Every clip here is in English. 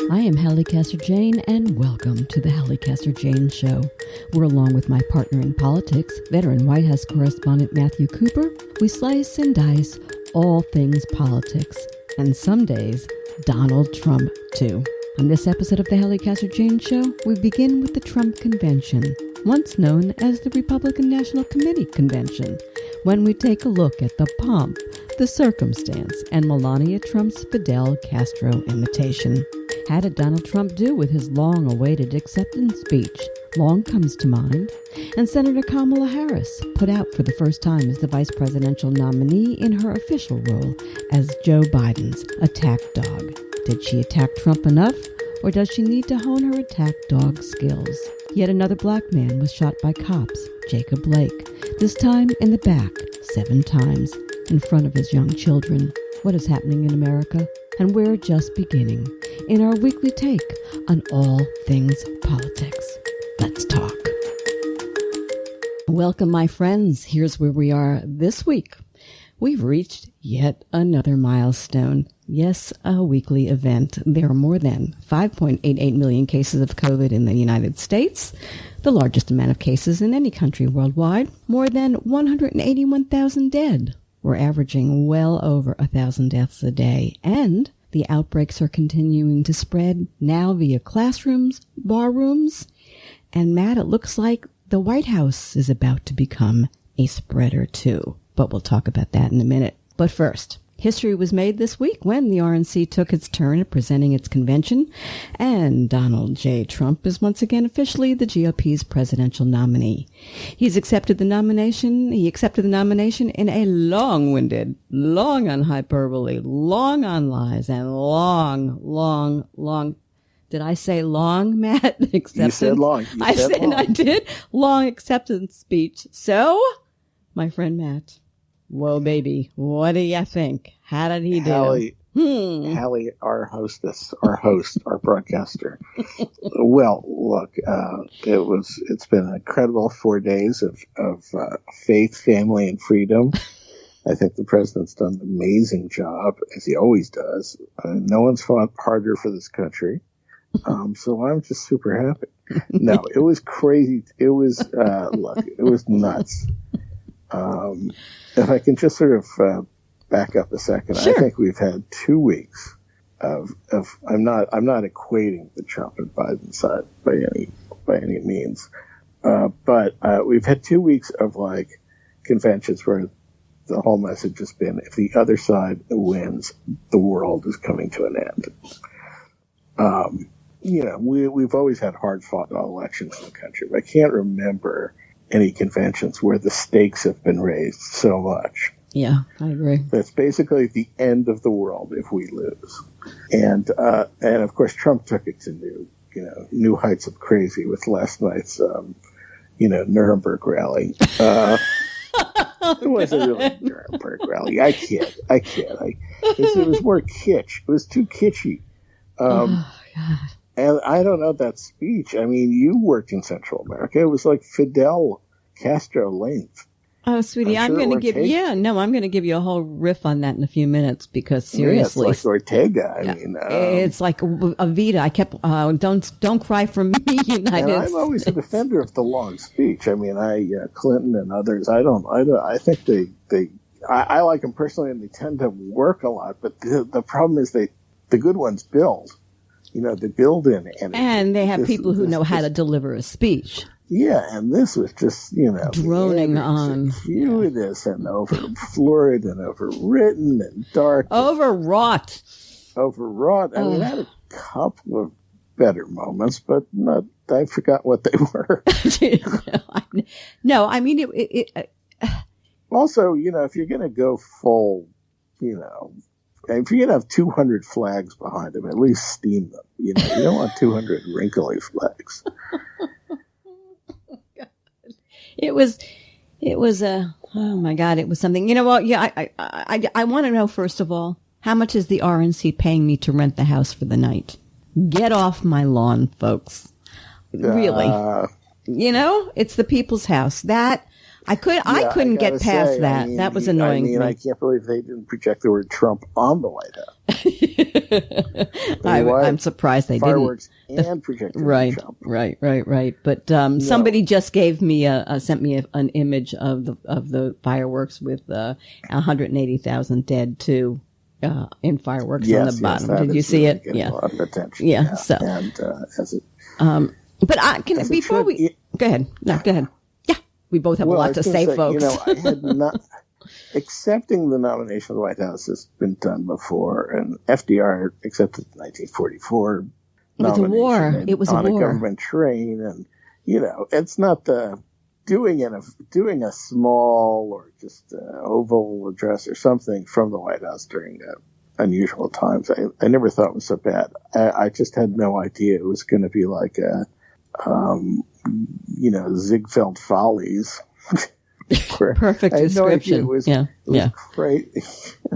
I am Halli Casser-Jayne, and welcome to the Halli Casser-Jayne Show, where along with my partner in politics, veteran White House correspondent Matthew Cooper, we slice and dice all things politics, and some days, Donald Trump, too. On this episode of the Halli Casser-Jayne Show, we begin with the Trump Convention, once known as the Republican National Committee Convention, when we take a look at the pomp, the circumstance, and Melania Trump's Fidel Castro imitation. How did Donald Trump do with his long-awaited acceptance speech? Long comes to mind. And Senator Kamala Harris, put out for the first time as the vice presidential nominee in her official role as Joe Biden's attack dog. Did she attack Trump enough, or does she need to hone her attack dog skills? Yet another black man was shot by cops, Jacob Blake, this time in the back, 7 times, in front of his young children. What is happening in America? And we're just beginning in our weekly take on all things politics. Let's talk. Welcome, my friends. Here's where we are this week. We've reached yet another milestone. Yes, a weekly event. There are more than 5.88 million cases of COVID in the United States, the largest amount of cases in any country worldwide, more than 181,000 dead. We're averaging well over 1,000 deaths a day, and the outbreaks are continuing to spread now via classrooms, bar rooms, and Matt, it looks like the White House is about to become a spreader too. But we'll talk about that in a minute. But first, history was made this week when the RNC took its turn at presenting its convention, and Donald J. Trump is once again officially the GOP's presidential nominee. He accepted the nomination in a long-winded, long on hyperbole, long on lies, and long, did I say long, Matt? You said long. I did. Long acceptance speech. So, my friend Matt, whoa, baby, what do you think? How did he do? Halli, our hostess, our broadcaster. Well, look, it's been an incredible 4 days of faith, family, and freedom. I think the president's done an amazing job, as he always does. No one's fought harder for this country. So I'm just super happy. No, it was crazy. It was, it was nuts. If I can just sort of back up a second, sure. I think we've had 2 weeks of I'm not equating the Trump and Biden side by any means, but we've had 2 weeks of like conventions where the whole message has been, if the other side wins, the world is coming to an end. We've always had hard-fought elections in the country, but I can't remember any conventions where the stakes have been raised so much. Yeah, I agree. That's basically the end of the world if we lose. And of course, Trump took it to new heights of crazy with last night's, Nuremberg rally. It wasn't really a Nuremberg rally. I kid. It was more kitsch. It was too kitschy. God. And I don't know that speech. I mean, you worked in Central America. It was like Fidel Castro length. Oh, sweetie, I'm going to give you a whole riff on that in a few minutes because seriously, it's like Ortega. It's like Evita. I kept don't cry for me, United. I'm always a defender of the long speech. I mean, Clinton and others. I think I like them personally, and they tend to work a lot. But the problem is the good ones build. They build in energy. And they have people who know how to deliver a speech. Yeah, and this was just, droning on. Circuitous and overfloored and overwritten and dark. Overwrought. I mean, I had a couple of better moments, but I forgot what they were. No, I mean, also, if you're going to go full, if you're going to have 200 flags behind them, at least steam them. You don't want 200 wrinkly flags. It was oh my God, it was something. You know what? Yeah, I want to know, first of all, how much is the RNC paying me to rent the house for the night? Get off my lawn, folks. Really. It's the people's house. That I couldn't get past that. I mean, that was annoying. I can't believe they didn't project the word Trump on the White House. I'm surprised they fireworks didn't. And projected Trump. Right. But somebody just gave me sent me an image of the fireworks with 180,000 dead too. In fireworks on the bottom. Did you see it? Yeah. A lot of attention. Yeah. So, and but before we go ahead. No, go ahead. Yeah, we both have a lot to say, folks. I had not accepting the nomination of the White House has been done before, and FDR accepted the 1944 nomination. It was a war. On a government train, and it's not the doing a small or just oval address or something from the White House during unusual times. I never thought it was so bad. I just had no idea it was going to be like Ziegfeld Follies. Perfect description. It was great.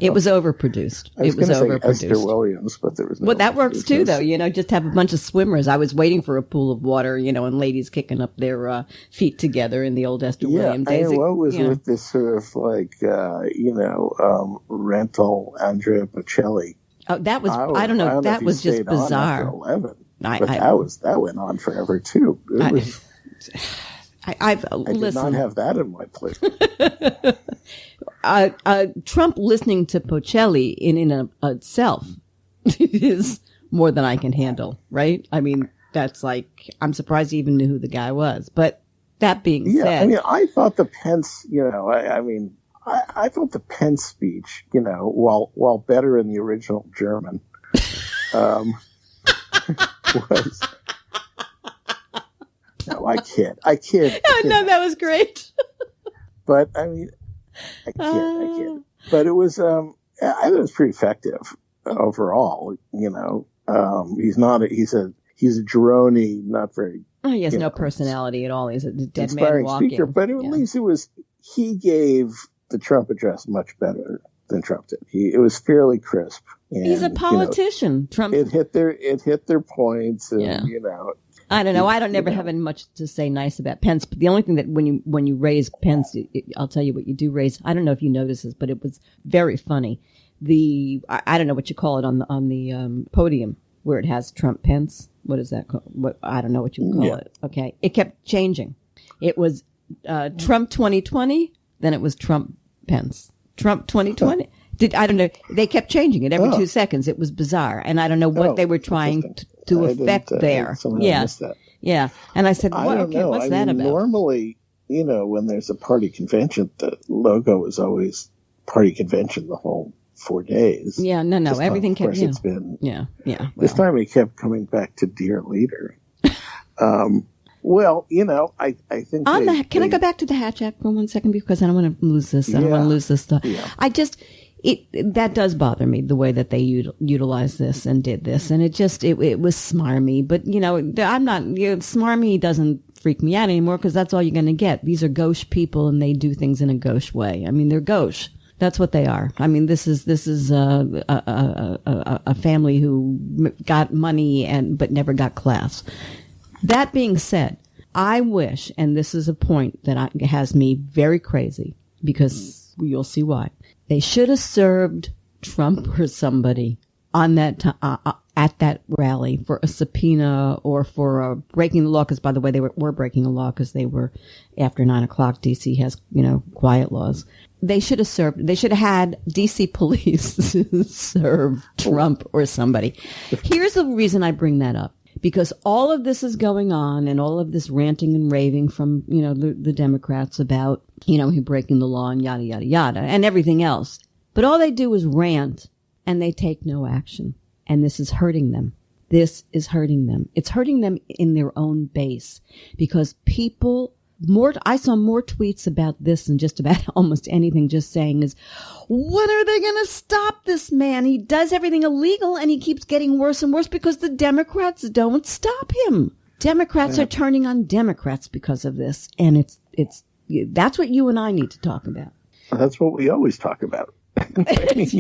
It was overproduced. It was overproduced. Esther Williams, but there was no. Well, that works too, though. Just have a bunch of swimmers. I was waiting for a pool of water, and ladies kicking up their feet together in the old Esther Williams days. Yeah, what was with this sort of like, rental Andrea Bocelli? Oh, that was. I don't know. That was just bizarre. 11, that went on forever too. I did not have that in my plate. Trump listening to Bocelli in itself is more than I can handle, right? I mean, that's like, I'm surprised he even knew who the guy was. But that being said. I mean, I thought the Pence, I thought the Pence speech, while better in the original German, was... No, I kid. Oh, no, that was great. But I mean, I kid. But it was, I thought it was pretty effective overall. He's a droney, not very. Oh, he has no personality at all. He's a dead man walking. Speaker, but at least he gave the Trump address much better than Trump did. It was fairly crisp. And, he's a politician. Trump. It hit their points, and I don't know. I don't never have much to say nice about Pence, but the only thing that when you raise Pence, I'll tell you what you do raise. I don't know if you notice this, but it was very funny. I don't know what you call it on the podium where it has Trump Pence. What is that called? I don't know what you call it. Okay, it kept changing. It was Trump 2020, then it was Trump Pence. Trump 2020. I don't know. They kept changing it every 2 seconds. It was bizarre, and I don't know what they were trying to affect there. Yeah. And I said, what's that about? Normally, when there's a party convention, the logo is always party convention the whole 4 days. Yeah, no, everything kept. It's been. Yeah. This time he kept coming back to Dear Leader. Well, I think. Can I go back to the Hatch Act for 1 second because I don't want to lose this. I don't want to lose this stuff. Yeah. That does bother me, the way that they utilized this and did this. And it was smarmy. But, I'm not, smarmy doesn't freak me out anymore because that's all you're going to get. These are gauche people and they do things in a gauche way. I mean, they're gauche. That's what they are. I mean, this is a family who got money but never got class. That being said, I wish, and this is a point that has me very crazy because you'll see why. They should have served Trump or somebody on that at that rally for a subpoena or for breaking the law. Because by the way, they were breaking a law because they were after 9 o'clock. DC has quiet laws. They should have had DC police serve Trump or somebody. Here's the reason I bring that up. Because all of this is going on and all of this ranting and raving from, the Democrats about, he breaking the law and yada, yada, yada and everything else. But all they do is rant and they take no action. And this is hurting them. This is hurting them. It's hurting them in their own base because I saw more tweets about this than just about almost anything, just saying is, when are they going to stop this man? He does everything illegal and he keeps getting worse and worse because the Democrats don't stop him. Democrats are turning on Democrats because of this. And that's what you and I need to talk about. That's what we always talk about. It's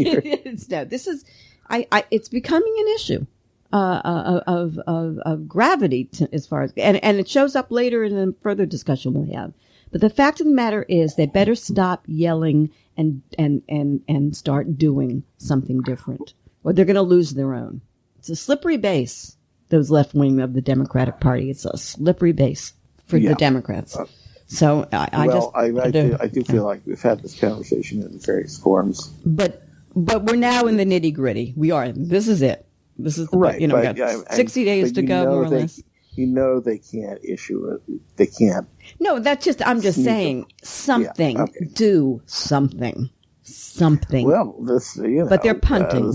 becoming an issue. Of gravity as far as, and it shows up later in a further discussion we'll have. But the fact of the matter is they better stop yelling and start doing something different, or they're going to lose their own. It's a slippery base, those left wing of the Democratic Party. It's a slippery base for the Democrats. So I do feel like we've had this conversation in various forms. But we're now in the nitty gritty. We are. This is it. This is right. We got 60 days to go, more or less. They can't issue it. They can't. No, I'm just saying something. Yeah, okay. Do something. Something. Well, but they're punting.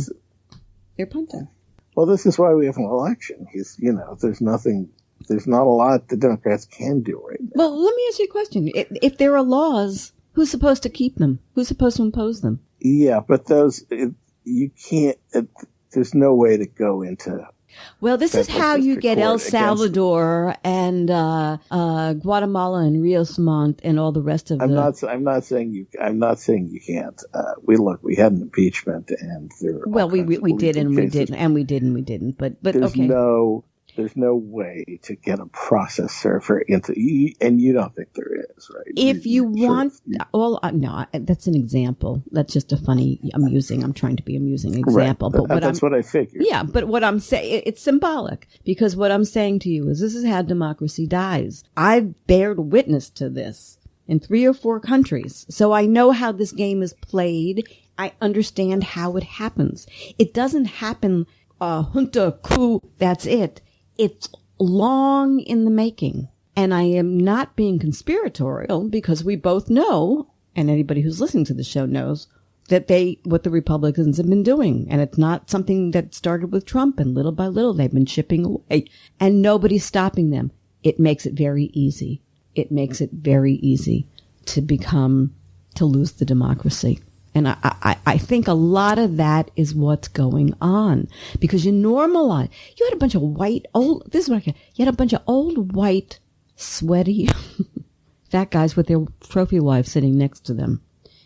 They're punting. Well, this is why we have an election. There's not a lot the Democrats can do right now. Well, let me ask you a question. If there are laws, who's supposed to keep them? Who's supposed to impose them? Yeah, but you can't. There's no way to go into. Well, this is how you get El Salvador and Guatemala and Rios Montt and all the rest of I'm not saying you can't. We had an impeachment and there. We did and we didn't. But okay. There's no way to get a process server into, and you don't think there is, right? If you want, no, that's an example. That's just a funny, I'm trying to be amusing example. Right. But that's what I figured. Yeah, but what I'm saying, it's symbolic, because what I'm saying to you is this is how democracy dies. I've bared witness to this in 3 or 4 countries, so I know how this game is played. I understand how it happens. It doesn't happen, junta, coup, that's it. It's long in the making. And I am not being conspiratorial, because we both know, and anybody who's listening to the show knows, that what the Republicans have been doing. And it's not something that started with Trump, and little by little they've been chipping away, and nobody's stopping them. It makes it very easy. It makes it very easy to lose the democracy. And I think a lot of that is what's going on, because you had a bunch of you had a bunch of old, white, sweaty, fat guys with their trophy wives sitting next to them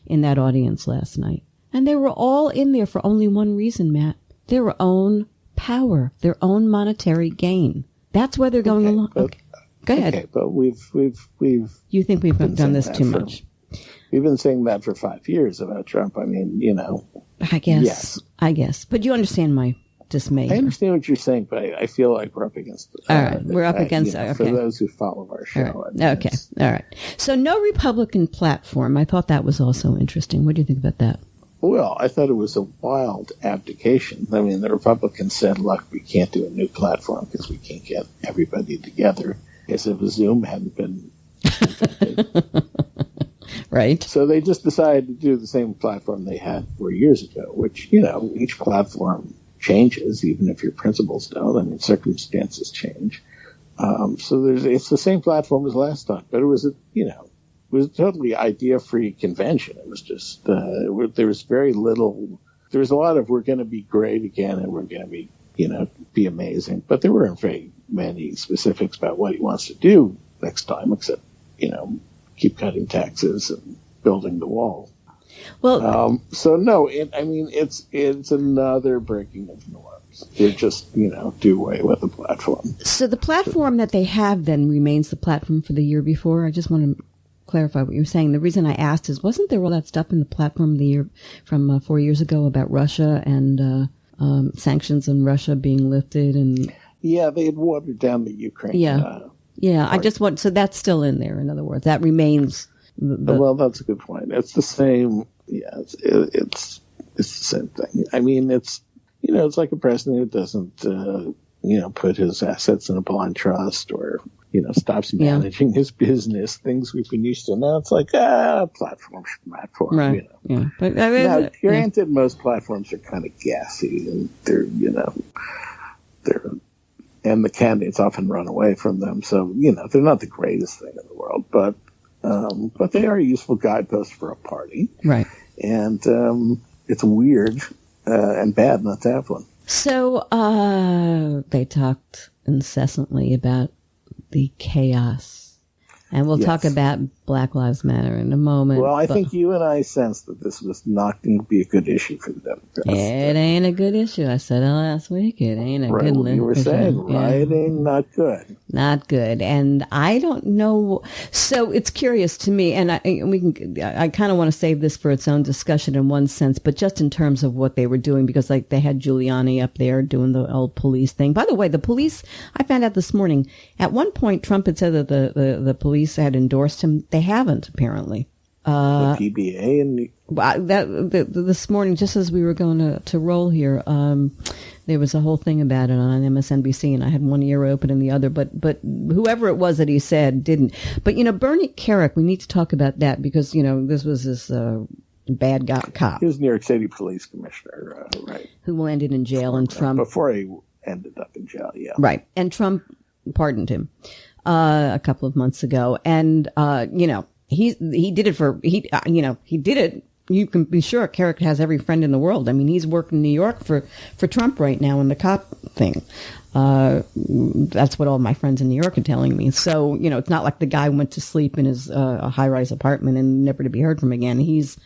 in that audience last night. And they were all in there for only one reason, Matt. Their own power, their own monetary gain. That's where they're going along. Okay. Go ahead. Okay, but we've you think we've done this too much? We've been saying that for 5 years about Trump. I mean, I guess. Yes. I guess. But you understand my dismay. I understand what you're saying, but I feel like we're up against. All right. We're up against. Okay. For those who follow our show. All right. Okay. All right. So no Republican platform. I thought that was also interesting. What do you think about that? Well, I thought it was a wild abdication. I mean, the Republicans said, look, we can't do a new platform because we can't get everybody together, as if Zoom hadn't been. Right. So they just decided to do the same platform they had 4 years ago, which, each platform changes, even if your principles don't. I mean, circumstances change. So it's the same platform as last time, but it was a totally idea-free convention. It was just, there was very little, there was a lot of, we're going to be great again and we're going to be amazing, but there weren't very many specifics about what he wants to do next time, except, keep cutting taxes and building the wall. Well, so no, it's another breaking of norms. They just, do away with the platform. So the platform that they have then remains the platform for the year before. I just want to clarify what you're saying. The reason I asked is, wasn't there all that stuff in the platform the year from 4 years ago about Russia and sanctions on Russia being lifted? And yeah, they had watered down the Ukraine. Yeah, I just want, so that's still in there. In other words, that remains. Well, that's a good point. It's the same. Yeah, it's the same thing. I mean, it's like a president who doesn't put his assets in a bond trust or stops managing his business. Things we've been used to. Now it's like platform. Right. Yeah. But now, granted, most platforms are kind of gassy and they're and the candidates often run away from them. So, they're not the greatest thing in the world, but they are a useful guidepost for a party. Right. And it's weird and bad not to have one. So they talked incessantly about the chaos. And we'll talk about Black Lives Matter in a moment. Well, I think you and I sensed that this was not going to be a good issue for the Democrats. It ain't a good issue. I said it last week. It ain't a good issue. You were saying rioting, not good. Not good. And I don't know. So it's curious to me, and I kind of want to save this for its own discussion in one sense, but just in terms of what they were doing, because like they had Giuliani up there doing the old police thing. By the way, the police, I found out this morning, at one point Trump had said that the police had endorsed him. They haven't, apparently. The PBA and this morning, just as we were going to roll here, there was a whole thing about it on MSNBC, and I had one ear open and the other, but whoever it was that he said didn't. But, Bernie Kerik, we need to talk about that because, this was this bad cop. He was New York City police commissioner, right. Who ended in jail, and Trump. Before he ended up in jail, yeah. Right. And Trump pardoned him a couple of months ago. And, he did it he did it. You can be sure Kerik has every friend in the world. I mean, he's working in New York for Trump right now in the cop thing. That's what all my friends in New York are telling me. So, it's not like the guy went to sleep in his high-rise apartment and never to be heard from again. He's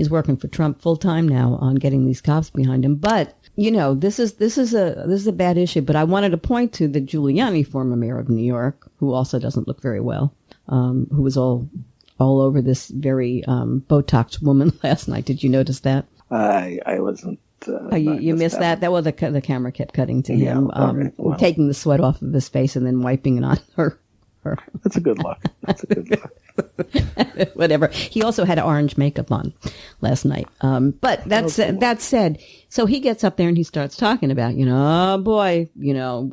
working for Trump full time now on getting these cops behind him. But, this is a bad issue. But I wanted to point to the Giuliani, former mayor of New York, who also doesn't look very well, who was all over this very Botox woman last night. Did you notice that? I wasn't. You missed that? That was the camera kept cutting to him, taking the sweat off of his face and then wiping it on her. That's a good look. Whatever. He also had orange makeup on last night. But that said, so he gets up there and he starts talking about, oh boy,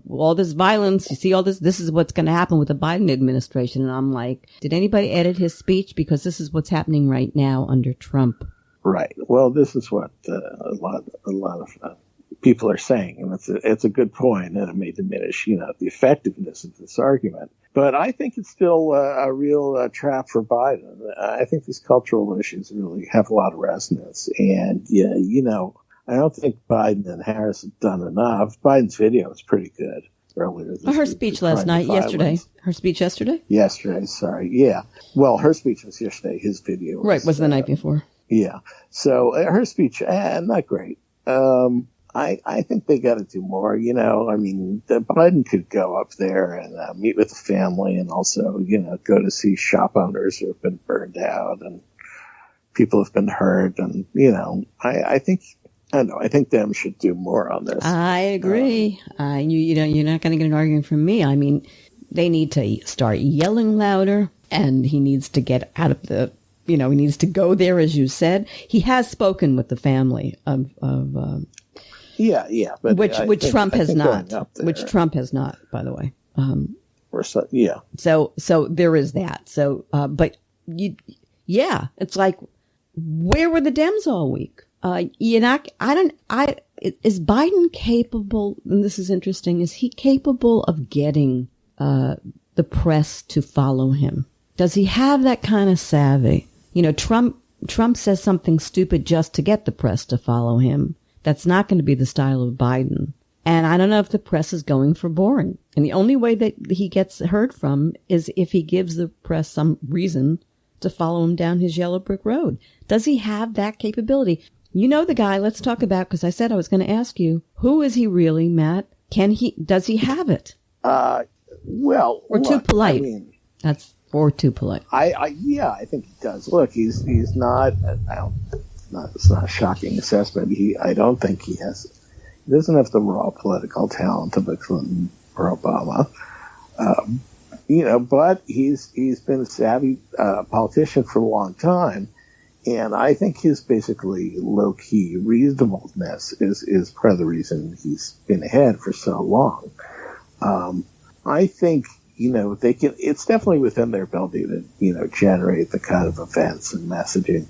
all this violence. You see all this. This is what's going to happen with the Biden administration. And I'm like, did anybody edit his speech? Because this is what's happening right now under Trump. Right. Well, this is what a lot of people are saying, and it's a good point, and it may diminish, the effectiveness of this argument. But I think it's still a real trap for Biden. I think these cultural issues really have a lot of resonance. And, I don't think Biden and Harris have done enough. Biden's video was pretty good earlier this week. Her speech yesterday. Her speech yesterday? Yesterday, sorry. Yeah. Well, her speech was yesterday. His video was the night before. Yeah. So her speech, not great. I think they got to do more. Biden could go up there and meet with the family, and also, go to see shop owners who have been burned out and people have been hurt. And I think them should do more on this. I agree. You're not going to get an argument from me. I mean, they need to start yelling louder, and he needs to get out of the. He needs to go there, as you said. He has spoken with the family of. But which Trump has not. Which Trump has not, by the way. So there is that. So, but it's like, where were the Dems all week? Is Biden capable? And this is interesting. Is he capable of getting the press to follow him? Does he have that kind of savvy? Trump says something stupid just to get the press to follow him. That's not going to be the style of Biden. And I don't know if the press is going for boring. And the only way that he gets heard from is if he gives the press some reason to follow him down his yellow brick road. Does he have that capability? You know the guy, let's talk about, because I said I was going to ask you, who is he really, Matt? Does he have it? Or too polite. Or too polite. I think he does. Look, he's not, it's not a shocking assessment. I don't think he doesn't have the raw political talent of a Clinton or Obama. But he's been a savvy politician for a long time. And I think his basically low-key reasonableness is part of the reason he's been ahead for so long. I think, they can, it's definitely within their ability to, generate the kind of events and messaging,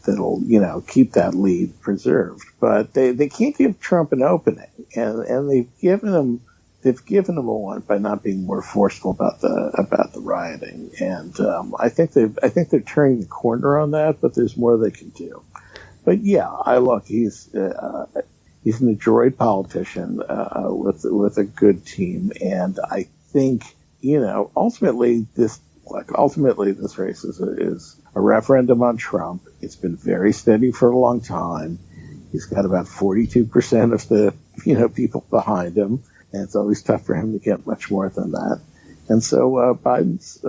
that'll, keep that lead preserved. But they can't give Trump an opening. And they've given him a one by not being more forceful about the rioting. And, I think they're turning the corner on that, but there's more they can do. But he's an adroit politician, with a good team. And I think, ultimately Like, ultimately, this race is a referendum on Trump. It's been very steady for a long time. He's got about 42% of the, people behind him, and it's always tough for him to get much more than that. And so Biden's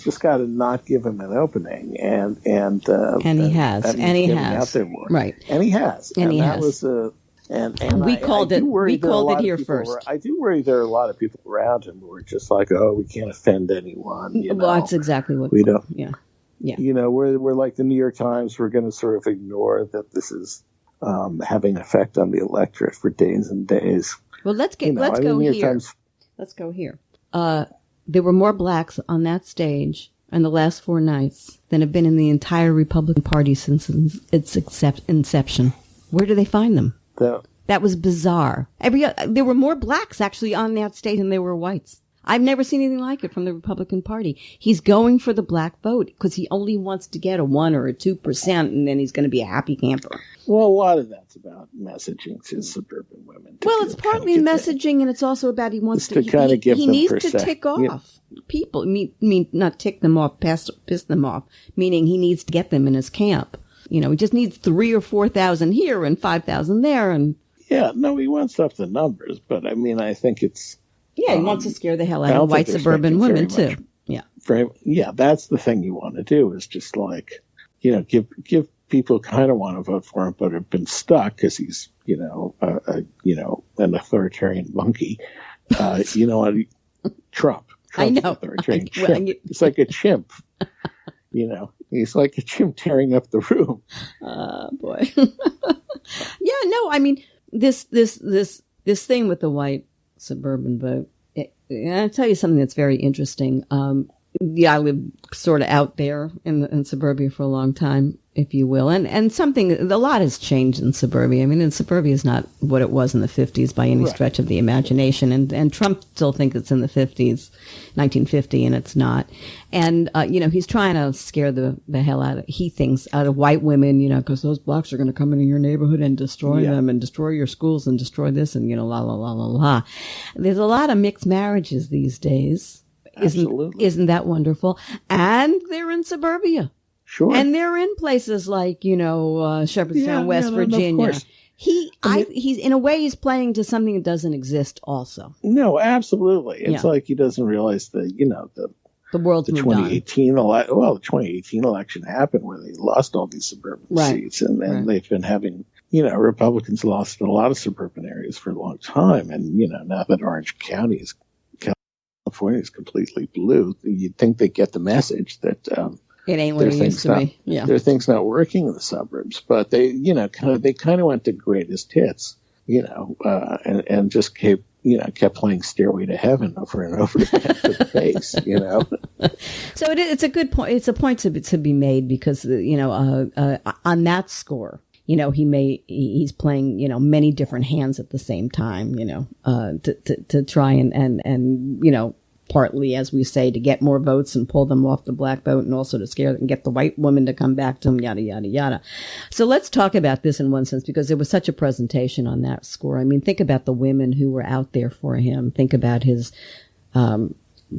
just got to not give him an opening, and he has, right, and he has, and that has. was and we called it here first. I do worry there are a lot of people around him who are just like, oh, we can't offend anyone. Well, that's exactly what we don't. Yeah. We're like the New York Times. We're going to sort of ignore that this is having an effect on the electorate for days and days. Well, let's go here. Let's go here. There were more blacks on that stage in the last 4 nights than have been in the entire Republican Party since its inception. Where do they find them? That was bizarre. There were more blacks actually on that stage than there were whites. I've never seen anything like it from the Republican Party. He's going for the black vote because he only wants to get a 1 or a 2%, and then he's going to be a happy camper. Well, a lot of that's about messaging to suburban women. Well, it's partly messaging, and it's also about he wants to kind of give them. He needs to tick off people. Mean not tick them off, piss them off. Meaning he needs to get them in his camp. He just needs 3,000 or 4,000 here and 5,000 there, and he wants up the numbers, but I mean, I think it's. Yeah, he wants to scare the hell out of white suburban women too. That's the thing you want to do is just like, give people who kind of want to vote for him, but have been stuck because he's, an authoritarian monkey. Trump. I know. Authoritarian chimp. It's like a chimp. He's like a chimp tearing up the room. Boy. Yeah, no, I mean, this thing with the white suburban vote. I'll tell you something that's very interesting. I lived sort of out there in suburbia for a long time, if you will. And a lot has changed in suburbia. I mean, suburbia is not what it was in the 50s by any stretch of the imagination. And Trump still thinks it's in the 50s, 1950, and it's not. And, he's trying to scare the hell out of white women, because those blacks are going to come into your neighborhood and destroy them and destroy your schools and destroy this and, la, la, la, la, la. There's a lot of mixed marriages these days. Isn't that wonderful? And they're in suburbia. Sure. And they're in places like, Shepherdstown, West Virginia. He's in a way he's playing to something that doesn't exist also. No, absolutely. It's like he doesn't realize the world's the 2018 the 2018 election happened where they lost all these suburban seats, and then they've been having Republicans lost in a lot of suburban areas for a long time, and now that Orange County California is completely blue, you'd think they get the message that it ain't what it used to be. Yeah, there are things not working in the suburbs, but they kind of went to greatest hits, and just kept playing Stairway to Heaven over and over again for the base, So it's a good point. It's a point to be made because on that score. He's playing, many different hands at the same time, to try and partly, as we say, to get more votes and pull them off the black vote, and also to scare and get the white woman to come back to him, yada, yada, yada. So let's talk about this in one sense, because there was such a presentation on that score. I mean, think about the women who were out there for him. Think about his,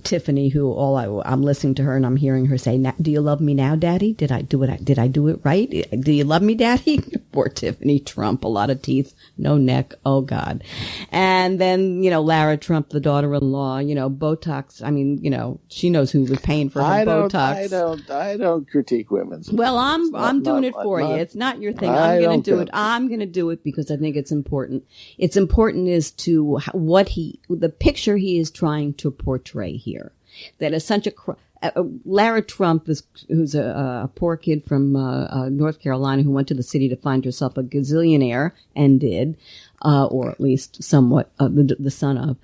Tiffany, who I'm listening to her and I'm hearing her say, "Do you love me now, Daddy? Did I do it right? Do you love me, Daddy?" Poor Tiffany Trump, a lot of teeth, no neck. Oh God. And then, Lara Trump, the daughter-in-law, Botox. I mean, she knows who was paying for her Botox. I don't critique women's. Well, I'm doing it for you. It's not your thing. I'm going to do it. I'm going to do it because I think it's important. It's important as to the picture he is trying to portray here. That is such Lara Trump, who's a poor kid from North Carolina who went to the city to find herself a gazillionaire and did, or at least somewhat the son of,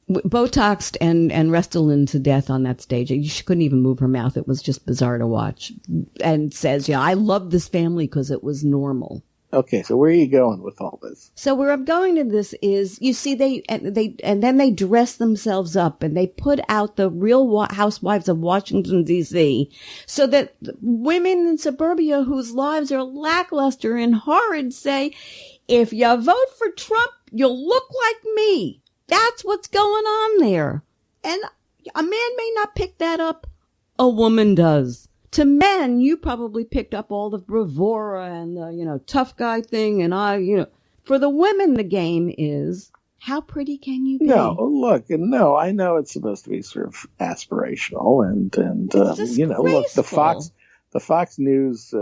Botoxed and Restylane to death on that stage. She couldn't even move her mouth. It was just bizarre to watch. And says, I love this family because it was normal. Okay, so where are you going with all this? So where I'm going to this is, you see, and then they dress themselves up and they put out the Real Housewives of Washington, D.C. so that women in suburbia whose lives are lackluster and horrid say, if you vote for Trump, you'll look like me. That's what's going on there. And, A man may not pick that up. A woman does. To men, you probably picked up all the bravura and the, tough guy thing. And for the women, the game is, how pretty can you be? No, look, I know it's supposed to be sort of aspirational and look, the Fox News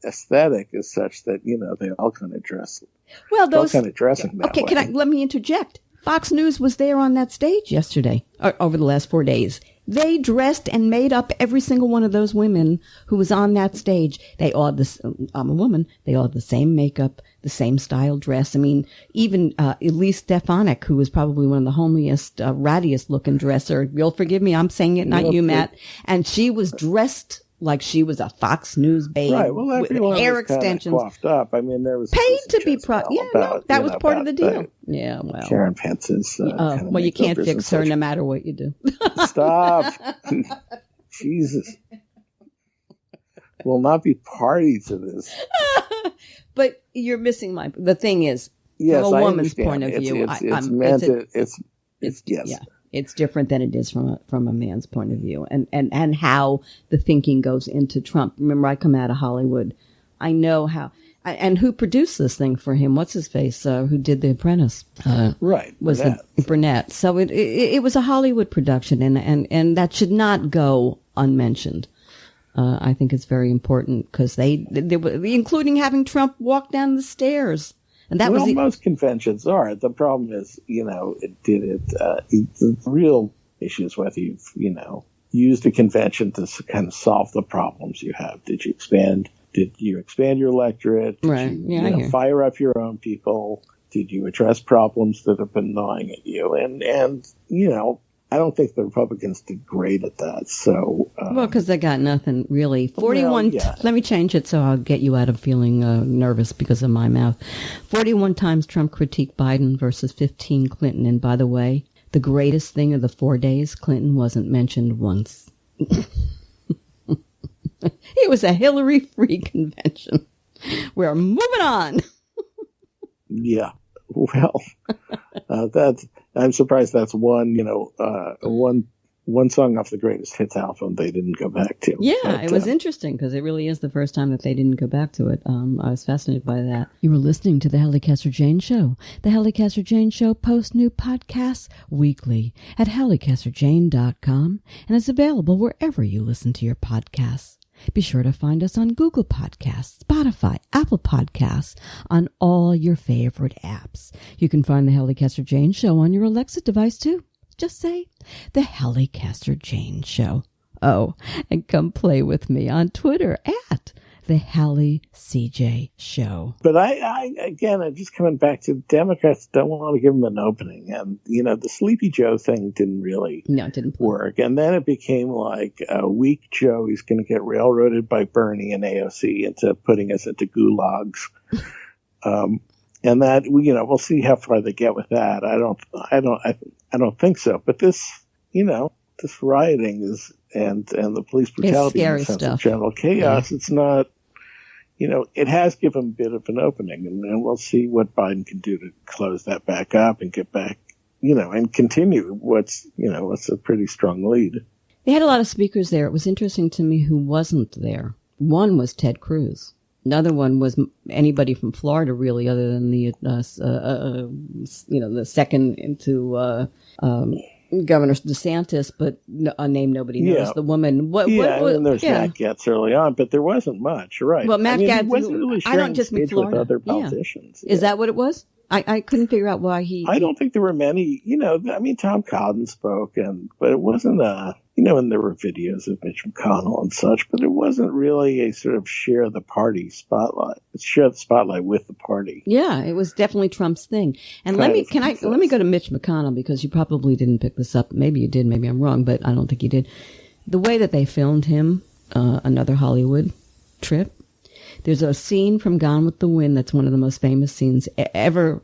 aesthetic is such that, they all kind of dress. Well, those kind of dressing that way. Let me interject. Fox News was there on that stage yesterday, or over the last 4 days. They dressed and made up every single one of those women who was on that stage. They all had this, I'm a woman. They all had the same makeup, the same style dress. I mean, even Elise Stefanik, who was probably one of the homeliest, rattiest looking dresser. You'll forgive me, I'm saying it, not you, Matt. And she was dressed like she was a Fox News babe. Right. Well, everyone with hair was extensions. Coiffed up. I mean, there was paid to be that was part of the deal. Yeah. Well, Karen Pence's. Well, you can't fix her no matter what you do. Stop. Jesus. Will not be party to this. But you're missing the thing is, yes, from a woman's point of view, it's different than it is from a man's point of view, and how the thinking goes into Trump. Remember, I come out of Hollywood. I know how, and who produced this thing for him? What's his face? Who did The Apprentice? Right, was Burnett. So it was a Hollywood production, and that should not go unmentioned. I think it's very important because they were, including having Trump walk down the stairs. And that was most conventions are. The problem is, the real issue is whether you've, used a convention to kind of solve the problems you have. Did you expand your electorate? Did you fire up your own people? Did you address problems that have been gnawing at you? And I don't think the Republicans did great at that. So, because they got nothing really. 41. Let me change it so I'll get you out of feeling nervous because of my mouth. 41 times Trump critiqued Biden versus 15 Clinton. And by the way, the greatest thing of the 4 days, Clinton wasn't mentioned once. It was a Hillary-free convention. We're moving on. Yeah. Well, I'm surprised that's one song off the greatest hits album they didn't go back to. Yeah, but, it was interesting because it really is the first time that they didn't go back to it. I was fascinated by that. You were listening to the Halli Casser-Jayne Show. The Halli Casser-Jayne Show posts new podcasts weekly at hallicasserjayne.com and is available wherever you listen to your podcasts. Be sure to find us on Google Podcasts, Spotify, Apple Podcasts, on all your favorite apps. You can find the Halli Casser-Jayne Show on your Alexa device, too. Just say, the Halli Casser-Jayne Show. Oh, and come play with me on Twitter at the Halli CJ Show. But I'm just coming back to Democrats don't want to give him an opening. And, the Sleepy Joe thing didn't work. And then it became like a weak Joe. He's going to get railroaded by Bernie and AOC into putting us into gulags. And that, we'll see how far they get with that. I don't think so. But this rioting is, and the police brutality and the sense of general chaos, it's not, it has given a bit of an opening, and we'll see what Biden can do to close that back up and get back, and continue what's a pretty strong lead. They had a lot of speakers there. It was interesting to me who wasn't there. One was Ted Cruz. Another one was anybody from Florida, really, other than the second into Governor DeSantis, but a name nobody knows. The woman. And there's Matt Gaetz early on, but there wasn't much, right? Well, Matt Gaetz wasn't really sharing I don't just mean Florida. With other politicians. Is that what it was? I couldn't figure out why he. I don't think there were many. Tom Cotton spoke, but it wasn't and there were videos of Mitch McConnell and such, but it wasn't really a sort of share the spotlight with the party. Yeah, it was definitely Trump's thing. And let me go to Mitch McConnell because you probably didn't pick this up. Maybe you did. Maybe I'm wrong, but I don't think you did. The way that they filmed him, another Hollywood trip. There's a scene from Gone with the Wind that's one of the most famous scenes ever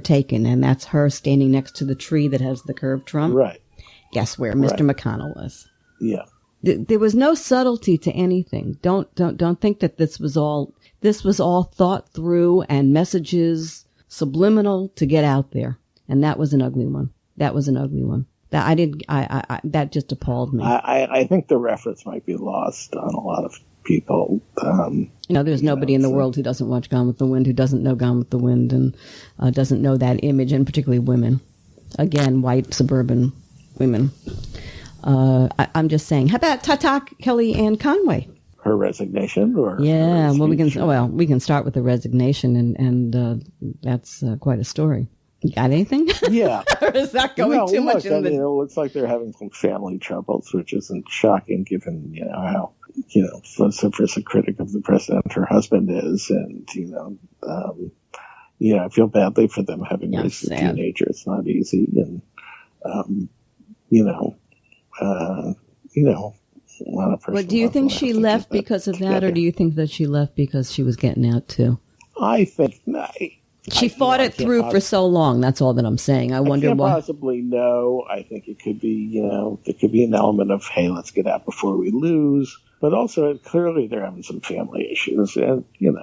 taken, and that's her standing next to the tree that has the curved Trump. Right. Guess where Mr. McConnell was. Yeah. There was no subtlety to anything. Don't think that this was all thought through and messages subliminal to get out there. And that was an ugly one. That I didn't. That just appalled me. I think the reference might be lost on a lot of people. There's nobody in the world who doesn't watch Gone with the Wind, who doesn't know Gone with the Wind, and doesn't know that image, and particularly women. Again, white suburban women. I'm just saying. How about Kellyanne Conway? Her resignation, or yeah. her Well, we can start with the resignation, and that's quite a story. You got anything? Yeah. Or is that going too much into it looks like they're having some family troubles, which isn't shocking given, how, vociferous a critic of the president her husband is. And, I feel badly for them having raised a teenager. It's not easy. And, a lot of personal. But do you think she left because of that, or do you think that she left because she was getting out too? I think she fought it through for so long. That's all that I'm saying. I wonder can't why. Possibly no. I think it could be, there could be an element of, hey, let's get out before we lose. But also, clearly, they're having some family issues, and you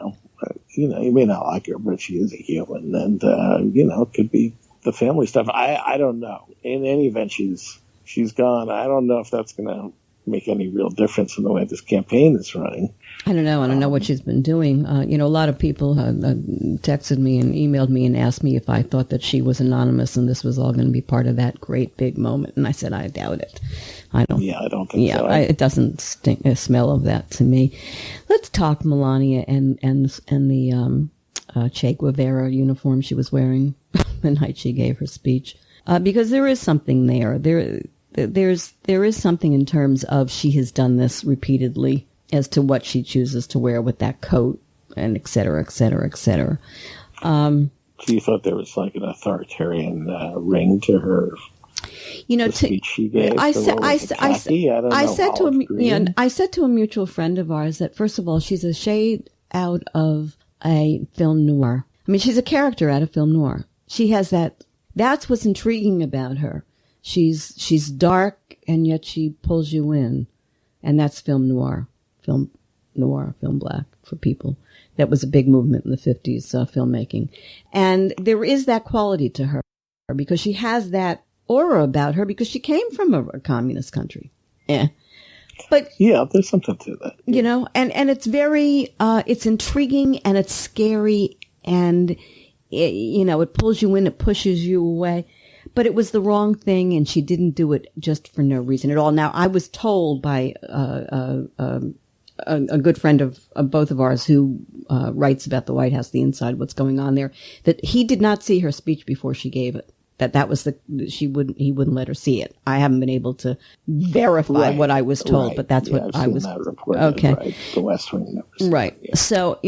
may not like her, but she is a human, and it could be the family stuff. I don't know. In any event, she's gone. I don't know if that's going to make any real difference in the way this campaign is running. I don't know what she's been doing. A lot of people texted me and emailed me and asked me if I thought that she was anonymous and this was all going to be part of that great big moment. And I said, I doubt it. I don't. Yeah, I don't think so. It doesn't smell of that to me. Let's talk Melania and the Che Guevara uniform she was wearing the night she gave her speech, because there is something there. There is something in terms of she has done this repeatedly as to what she chooses to wear with that coat, and et cetera, et cetera, et cetera. So you thought there was like an authoritarian ring to her? Speech she gave. I said to a mutual friend of ours that, first of all, she's a shade out of a film noir. I mean, she's a character out of film noir. She has that. That's what's intriguing about her. She's dark, and yet she pulls you in, and that's film noir, film black for people. That was a big movement in the 50s, filmmaking, and there is that quality to her because she has that aura about her because she came from a communist country. Yeah, but yeah, there's something to that. And it's very it's intriguing and it's scary, and it pulls you in, it pushes you away. But it was the wrong thing, and she didn't do it just for no reason at all. Now, I was told by a good friend of both of ours who writes about the White House, the inside, what's going on there, that he did not see her speech before she gave it. That was he wouldn't let her see it. I haven't been able to verify what I was told, but that's what I was. That reported, okay, right. The West Wing numbers. Right. Yeah. So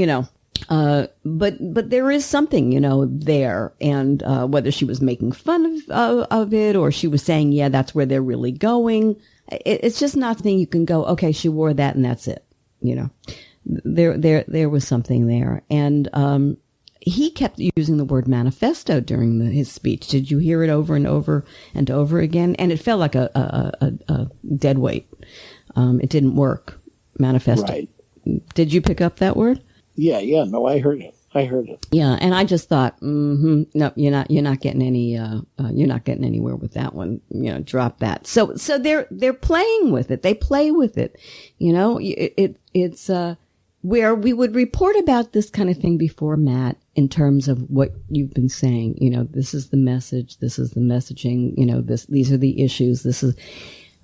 but there is something, there, and whether she was making fun of it or she was saying, yeah, that's where they're really going. It's just nothing you can go, okay, she wore that and that's it. There was something there, and he kept using the word manifesto during his speech. Did you hear it over and over and over again? And it felt like a dead weight. It didn't work. Manifesto. Right. Did you pick up that word? Yeah. No, I heard it. Yeah, and I just thought, no, you're not getting any, you're not getting anywhere with that one. Drop that. So they're playing with it. They play with it. It's where we would report about this kind of thing before, Matt, in terms of what you've been saying. This is the message. This is the messaging. These are the issues.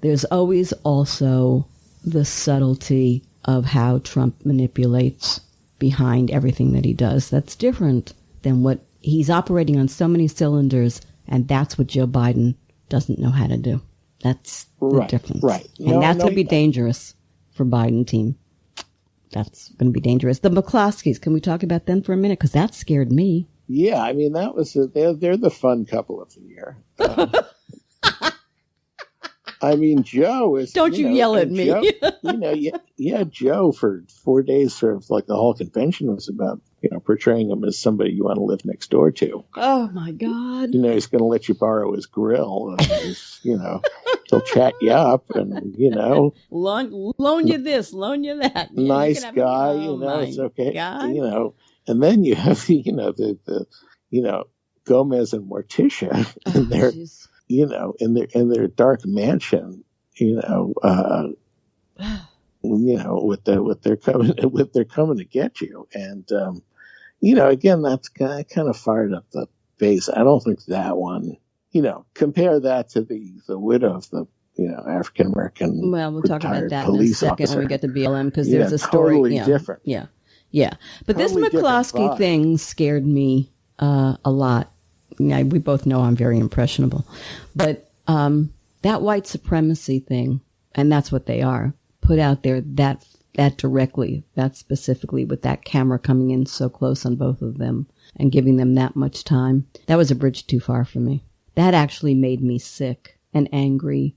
There's always also the subtlety of how Trump manipulates behind everything that he does. That's different than what he's operating on so many cylinders, and that's what Joe Biden doesn't know how to do. That's the difference. Right. And that's going to be dangerous for Biden team. That's going to be dangerous. The McCloskeys, can we talk about them for a minute? Because that scared me. Yeah, I mean, that was they're the fun couple of the year. I mean, Joe is. Don't you yell at me. Joe, Joe for 4 days, sort of like the whole convention was about, portraying him as somebody you want to live next door to. Oh my God. He's going to let you borrow his grill, and he'll chat you up, and loan you this, loan you that. Yeah, nice guy, it's okay. God. And then you have the Gomez and Morticia, and in their dark mansion, with their coming to get you. And, again, that's kind of fired up the base. I don't think that one, compare that to the widow of the, African American. Well, we'll talk about that in a second officer. when we get to BLM, because there's a story. Totally different. Yeah. But Totally this McCloskey thing scared me a lot. We both know I'm very impressionable. But that white supremacy thing, and that's what they are, put out there that directly, that specifically, with that camera coming in so close on both of them and giving them that much time, that was a bridge too far for me. That actually made me sick and angry.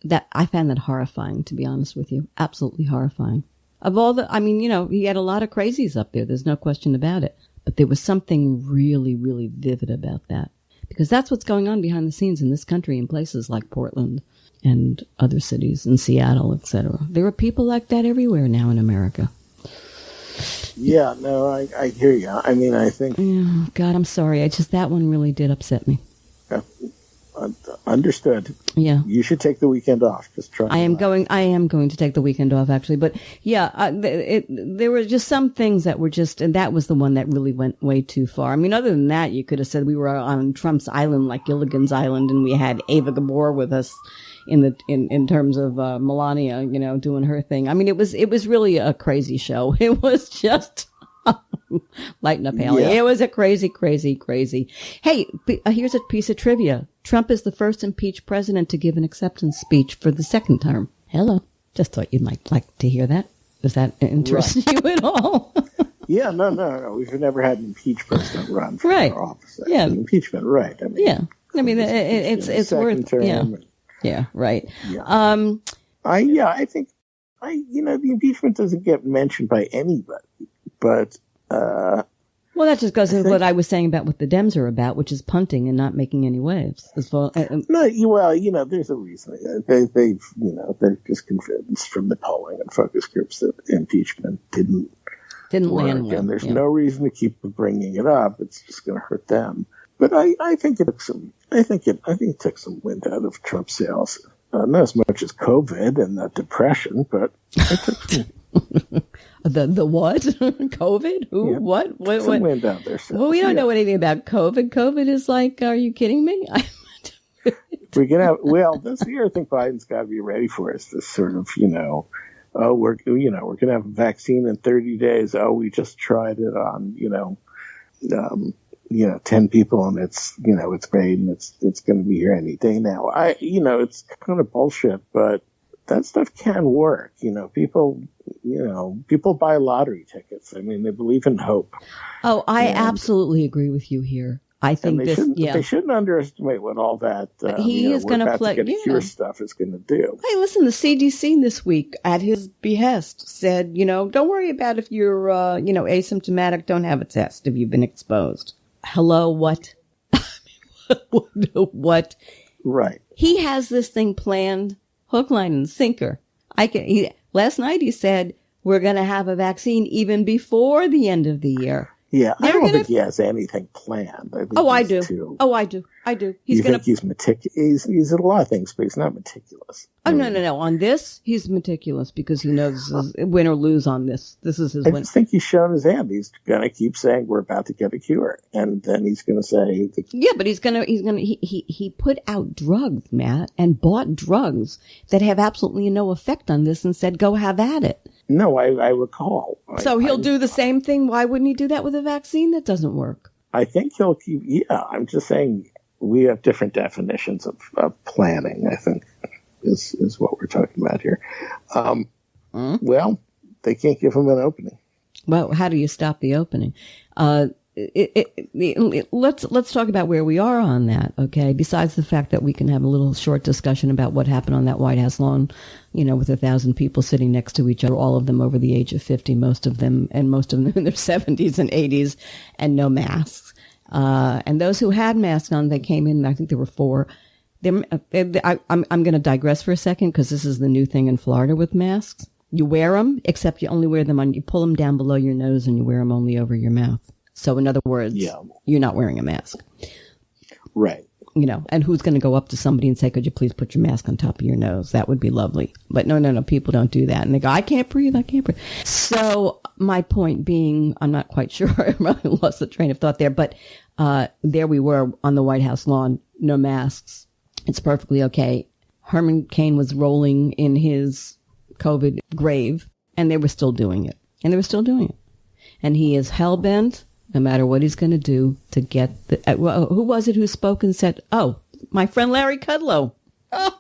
That I found that horrifying, to be honest with you. Absolutely horrifying. Of all he had a lot of crazies up there. There's no question about it. But there was something really, really vivid about that. Because that's what's going on behind the scenes in this country in places like Portland and other cities, in Seattle, etc. There are people like that everywhere now in America. Yeah, no, I hear you. I mean, I think... Oh, God, I'm sorry. That one really did upset me. Understood. Yeah. You should take the weekend off. Just try. I am going to take the weekend off, actually. But yeah, there were just some things that were and that was the one that really went way too far. I mean, other than that, you could have said we were on Trump's island, like Gilligan's Island, and we had Ava Gabor with us in terms of Melania, doing her thing. I mean, it was really a crazy show. It was just lighten up, Haley. Yeah. It was a crazy. Hey, here's a piece of trivia. Trump is the first impeached president to give an acceptance speech for the second term. Hello. Just thought you might like to hear that. Does that interest you at all? Yeah, no. We've never had an impeached president run for our office. Yeah. Impeachment, right. I mean, it's worth it. Yeah, right. Yeah. I think the impeachment doesn't get mentioned by anybody, but well, that just goes with what I was saying about what the Dems are about, which is punting and not making any waves. As well, there's a reason. They're just convinced from the polling and focus groups that impeachment didn't work, land well. And there's no reason to keep bringing it up. It's just going to hurt them. But I think it took some wind out of Trump's sails. Not as much as COVID and the depression, but it took some. The what? COVID? Who? Yeah, what? Some wind out there. Well, we don't know anything about COVID. COVID is like, are you kidding me? We can have. Well, this year I think Biden's got to be ready for us. This sort of, we're going to have a vaccine in 30 days. Oh, we just tried it on, 10 people, and it's great, and it's going to be here any day now. It's kind of bullshit, but that stuff can work. People buy lottery tickets. I mean, they believe in hope. Oh, I absolutely agree with you here. I think they shouldn't underestimate what all that he is going to play. Cure stuff is going to do. Hey, listen, the CDC this week, at his behest, said, don't worry about if you're, asymptomatic. Don't have a test if you've been exposed. Hello, what? What? Right. He has this thing planned, hook, line, and sinker. Last night he said we're going to have a vaccine even before the end of the year. Yeah, I don't think he has anything planned. I do. I do. He's meticulous. He's at a lot of things, but he's not meticulous. Oh, no. On this, he's meticulous because he knows win or lose on this. This is his win. I just think he's shown his hand. He's going to keep saying we're about to get a cure. And then he's going to say... Yeah, but he put out drugs, Matt, and bought drugs that have absolutely no effect on this and said, go have at it. No, I recall. So he'll do the same thing. Why wouldn't he do that with a vaccine that doesn't work? I think he'll keep... Yeah, I'm just saying we have different definitions of planning, I think, is what we're talking about here. Well, they can't give him an opening. Well, how do you stop the opening? Let's talk about where we are on that, okay? Besides the fact that we can have a little short discussion about what happened on that White House lawn, with 1,000 people sitting next to each other, all of them over the age of 50, most of them in their 70s and 80s, and no masks. And those who had masks on, they came in, I think there were 4. I'm going to digress for a second because this is the new thing in Florida with masks. You wear them, except you only wear them you pull them down below your nose and you wear them only over your mouth. So in other words, you're not wearing a mask. Right. and who's going to go up to somebody and say, could you please put your mask on top of your nose? That would be lovely. But no, people don't do that. And they go, I can't breathe. So my point being, I'm not quite sure. I really lost the train of thought there. But there we were on the White House lawn, no masks. It's perfectly okay. Herman Cain was rolling in his COVID grave, and they were still doing it. And he is hell-bent, no matter what he's going to do, to get who was it who spoke and said, oh, my friend Larry Kudlow. Oh,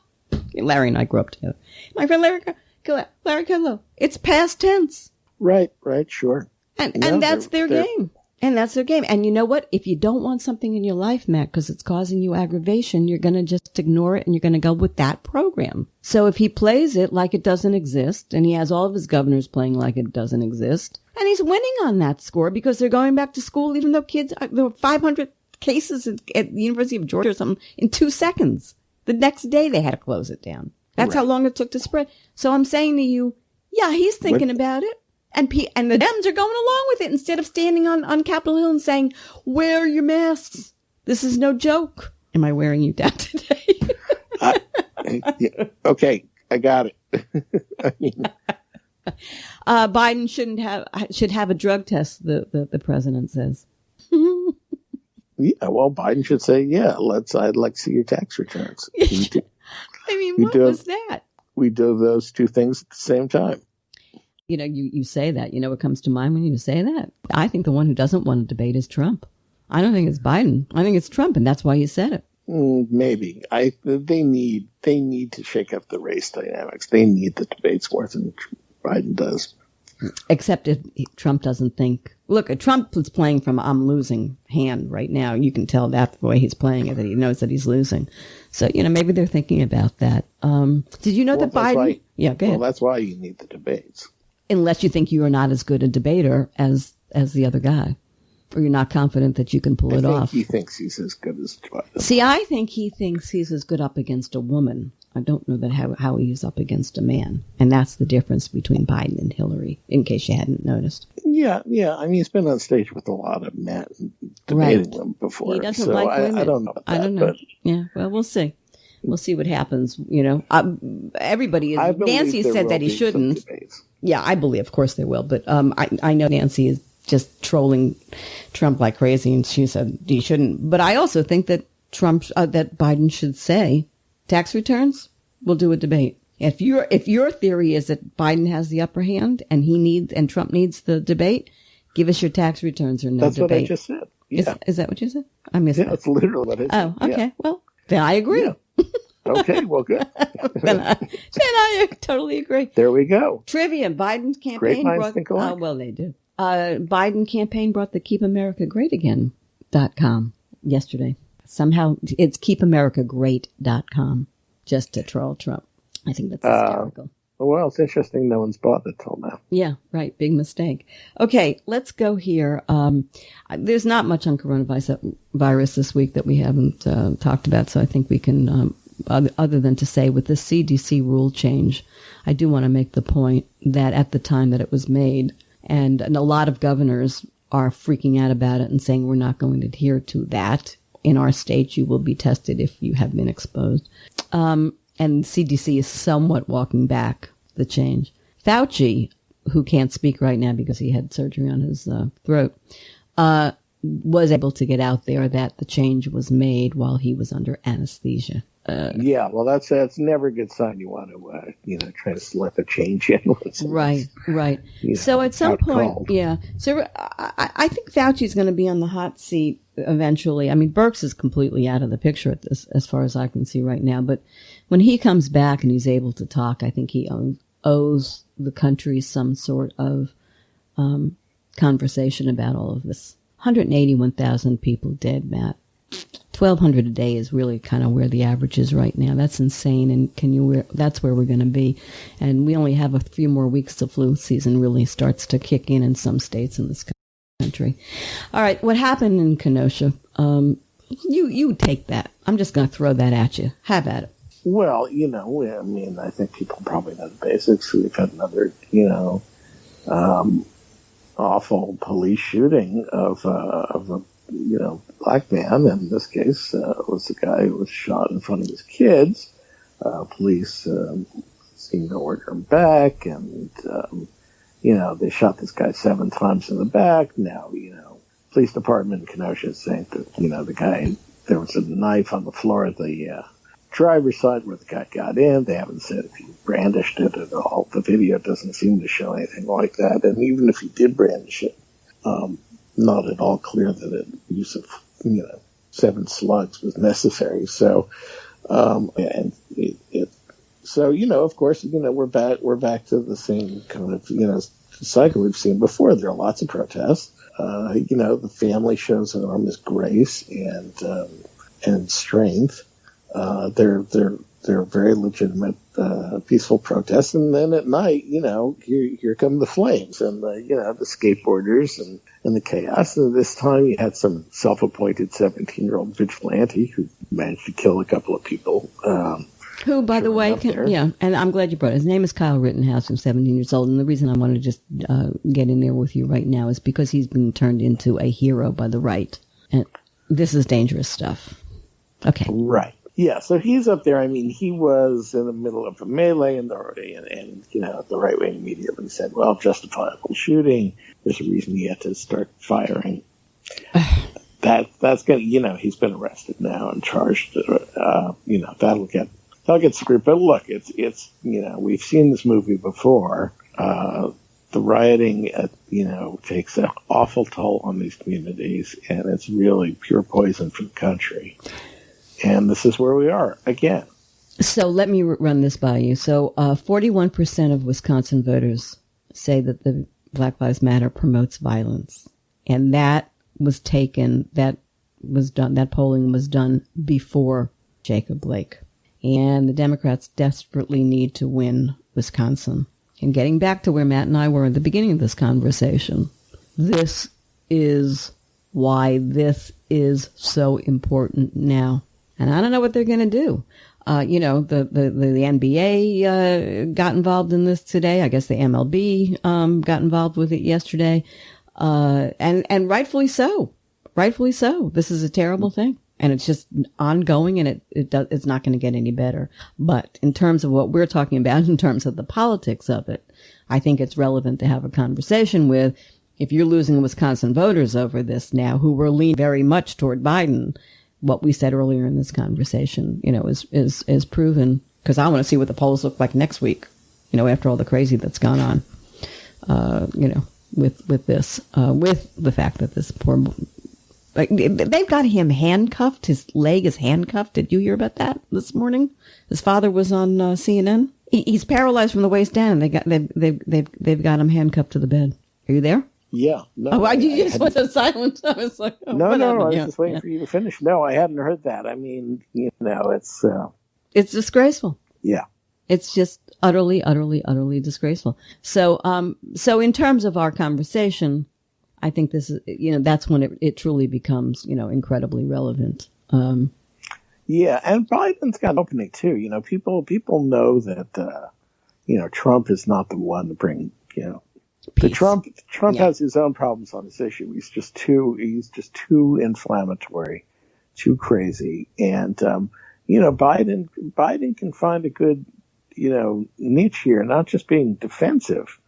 Larry and I grew up together. My friend Larry Kudlow. It's past tense. Right, sure. And that's their game. And that's their game. And you know what? If you don't want something in your life, Matt, because it's causing you aggravation, you're going to just ignore it and you're going to go with that program. So if he plays it like it doesn't exist, and he has all of his governors playing like it doesn't exist, and he's winning on that score because they're going back to school, even though there were 500 cases at the University of Georgia or something in 2 seconds. The next day they had to close it down. That's how long it took to spread. So I'm saying to you, yeah, he's thinking about it. And the Dems are going along with it instead of standing on Capitol Hill and saying, wear your masks. This is no joke. Am I wearing you down today? Yeah, okay, I got it. I mean, Biden should have a drug test, the president says. Yeah, well, Biden should say, yeah, I'd like to see your tax returns. I mean, what was that? We do those two things at the same time. You say that. You know what comes to mind when you say that? I think the one who doesn't want to debate is Trump. I don't think it's Biden. I think it's Trump, and that's why you said it. Maybe. They need to shake up the race dynamics. They need the debates more than Biden does. Except if Trump doesn't think. Look, Trump is playing from I'm losing hand right now. You can tell that the way he's playing it, that he knows that he's losing. So, maybe they're thinking about that. Did you know that Biden? Yeah, go ahead. Well, that's why you need the debates. Unless you think you are not as good a debater as the other guy, or you're not confident that you can pull it off. He thinks he's as good as Biden. See, I think he thinks he's as good up against a woman. I don't know that how he's up against a man, and that's the difference between Biden and Hillary. In case you hadn't noticed. Yeah. I mean, he's been on stage with a lot of men debating them before. He doesn't like women. I don't know. I don't know. But yeah. Well, we'll see. We'll see what happens. Everybody is. Nancy said that he shouldn't. Yeah, I believe, of course, there will. But I know Nancy is just trolling Trump like crazy, and she said he shouldn't. But I also think that that Biden should say tax returns. We'll do a debate. If your theory is that Biden has the upper hand and Trump needs the debate, give us your tax returns or no That's debate. That's what I just said. Yeah. Is that what you said? I missed that. That's literally what I said. Oh, okay. Yeah. Well, then I agree. Yeah. Okay, well, good. then I totally agree. There we go. Trivia. Biden's campaign Great minds think alike. Oh, well, they do. Biden campaign brought the keepamericaGreatAgain.com yesterday. Somehow it's keepamericaGreat.com just to troll Trump. I think that's hysterical. Well, it's interesting no one's bought it till now. Yeah, right. Big mistake. Okay, let's go here. There's not much on coronavirus this week that we haven't talked about, so I think we can, other than to say with this CDC rule change, I do want to make the point that at the time that it was made, and a lot of governors are freaking out about it and saying we're not going to adhere to that. In our state, you will be tested if you have been exposed. And CDC is somewhat walking back the change. Fauci, who can't speak right now because he had surgery on his throat, was able to get out there that the change was made while he was under anesthesia. Yeah, well, that's never a good sign. You want to, try to select a change in. Right. So at some point, yeah. So I think Fauci's going to be on the hot seat eventually. I mean, Birx is completely out of the picture at this, as far as I can see right now. But when he comes back and he's able to talk, I think he owes the country some sort of conversation about all of this. 181,000 people dead, Matt. 1,200 a day is really kind of where the average is right now. That's insane, and that's where we're going to be. And we only have a few more weeks till flu season really starts to kick in some states in this country. All right, what happened in Kenosha? You take that. I'm just going to throw that at you. Have at it. Well, I think people probably know the basics. We've had another, awful police shooting of a black man. In this case, it was the guy who was shot in front of his kids. Police seemed to order him back, and they shot this guy 7 times in the back. Now, police department in Kenosha is saying that, the guy, there was a knife on the floor of the driver's side where the guy got in. They haven't said if he brandished it at all. The video doesn't seem to show anything like that. And even if he did brandish it, not at all clear that the use of, 7 slugs was necessary. So, of course, we're back to the same kind of, cycle we've seen before. There are lots of protests. The family shows enormous grace and strength. They're very legitimate, peaceful protests. And then at night, here come the flames and the skateboarders and the chaos. And this time you had some self-appointed 17-year-old vigilante who managed to kill a couple of people. Who, by the way, and I'm glad you brought it. His name is Kyle Rittenhouse, who's 17 years old. And the reason I want to just get in there with you right now is because he's been turned into a hero by the right. And this is dangerous stuff. Okay. Right. Yeah, so he's up there. I mean, he was in the middle of a melee and the right wing immediately said, well, justifiable shooting. There's a reason he had to start firing. That's going to, he's been arrested now and charged. That'll get screwed. But look, it's we've seen this movie before. The rioting, takes an awful toll on these communities, and it's really pure poison for the country. And this is where we are again. So let me run this by you. So 41% of Wisconsin voters say that the Black Lives Matter promotes violence. And that polling was done before Jacob Blake. And the Democrats desperately need to win Wisconsin. And getting back to where Matt and I were at the beginning of this conversation, this is why this is so important now. And I don't know what they're going to do. The NBA got involved in this today. I guess the MLB got involved with it yesterday. And rightfully so. Rightfully so. This is a terrible thing. And it's just ongoing, and it's not going to get any better. But in terms of what we're talking about, in terms of the politics of it, I think it's relevant to have a conversation with, if you're losing Wisconsin voters over this now, who were leaning very much toward Biden, what we said earlier in this conversation, is proven, because I want to see what the polls look like next week, after all the crazy that's gone on, with the fact that this poor, they've got him handcuffed. His leg is handcuffed. Did you hear about that this morning? His father was on CNN. He's paralyzed from the waist down, and they've got him handcuffed to the bed. Are you there? Yeah. No, why did you just went silent? I was like, no, I was just waiting for you to finish. No, I hadn't heard that. I mean, it's disgraceful. Yeah. It's just utterly, utterly, utterly disgraceful. So in terms of our conversation, I think this is, that's when it truly becomes, incredibly relevant. Yeah. And Biden's got an opening too. People know that, Trump is not the one to bring, peace. Trump has his own problems on this issue. He's just too inflammatory, too crazy. And, Biden can find a good, niche here, not just being defensive,